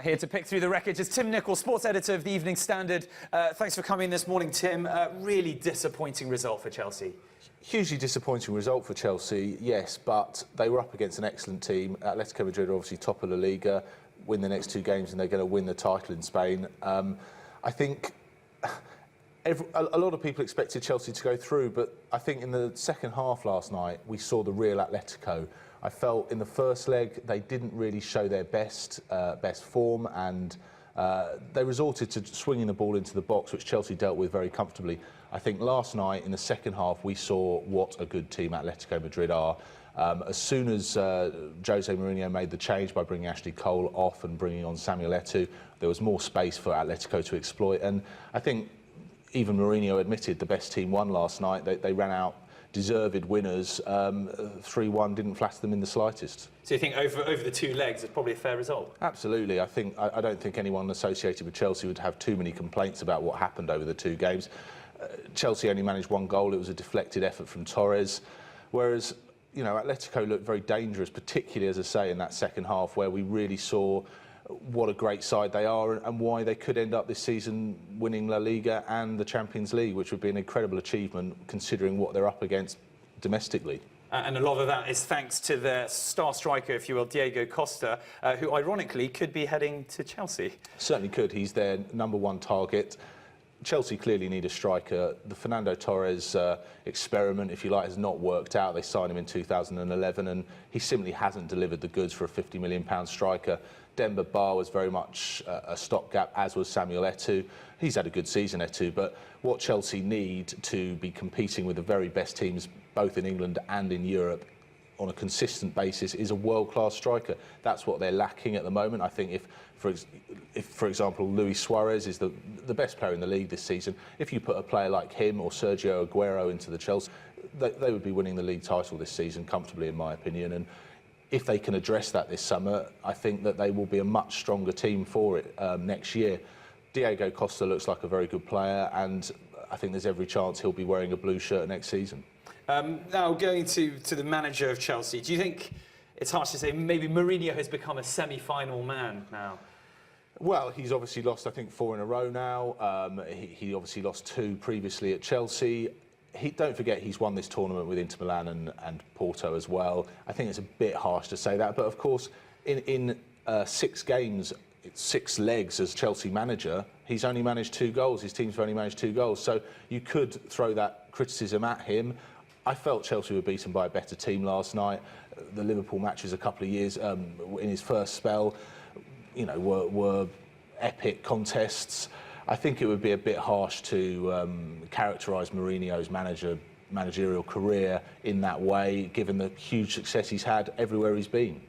Here to pick through the wreckage is Tim Nichols, sports editor of the Evening Standard. Thanks for coming this morning, Tim. Really disappointing result for Chelsea. Hugely disappointing result for Chelsea, yes, but they were up against an excellent team. Atletico Madrid are obviously top of La Liga, win the next two games and they're going to win the title in Spain. I think a lot of people expected Chelsea to go through, but I think in the second half last night, we saw the real Atletico. I felt in the first leg, they didn't really show their best form, and they resorted to swinging the ball into the box, which Chelsea dealt with very comfortably. I think last night, in the second half, we saw what a good team Atletico Madrid are. As soon as José Mourinho made the change by bringing Ashley Cole off and bringing on Samuel Eto'o, there was more space for Atletico to exploit. And I think even Mourinho admitted the best team won last night. They ran out deserved winners. 3-1 didn't flatter them in the slightest. So you think over the two legs, it's probably a fair result? Absolutely. I don't think anyone associated with Chelsea would have too many complaints about what happened over the two games. Chelsea only managed one goal. It was a deflected effort from Torres, whereas Atletico looked very dangerous, particularly, as I say, in that second half, where we really saw what a great side they are and why they could end up this season winning La Liga and the Champions League, which would be an incredible achievement considering what they're up against domestically. And a lot of that is thanks to their star striker, if you will, Diego Costa, who ironically could be heading to Chelsea. Certainly could. He's their #1 target. Chelsea clearly need a striker. The Fernando Torres experiment, if you like, has not worked out. They signed him in 2011 and he simply hasn't delivered the goods for a £50 million striker. Demba Ba was very much a stopgap, as was Samuel Eto'o. He's had a good season, Eto'o, but what Chelsea need to be competing with the very best teams, both in England and in Europe, on a consistent basis, is a world-class striker. That's what they're lacking at the moment. I think if for example, Luis Suarez is the best player in the league this season, if you put a player like him or Sergio Aguero into the Chelsea, they would be winning the league title this season comfortably, in my opinion. And if they can address that this summer, I think that they will be a much stronger team for it next year. Diego Costa looks like a very good player, and I think there's every chance he'll be wearing a blue shirt next season. Now, going to the manager of Chelsea, do you think it's harsh to say maybe Mourinho has become a semi-final man now? Well, he's obviously lost, I think, 4 in a row now. He obviously lost 2 previously at Chelsea. Don't forget, he's won this tournament with Inter Milan and Porto as well. I think it's a bit harsh to say that, but of course, in 6 games, 6 legs as Chelsea manager, he's only managed 2 goals. His team's only managed 2 goals, so you could throw that criticism at him. I felt Chelsea were beaten by a better team last night. The Liverpool matches a couple of years in his first spell, were epic contests. I think it would be a bit harsh to characterise Mourinho's managerial career in that way, given the huge success he's had everywhere he's been.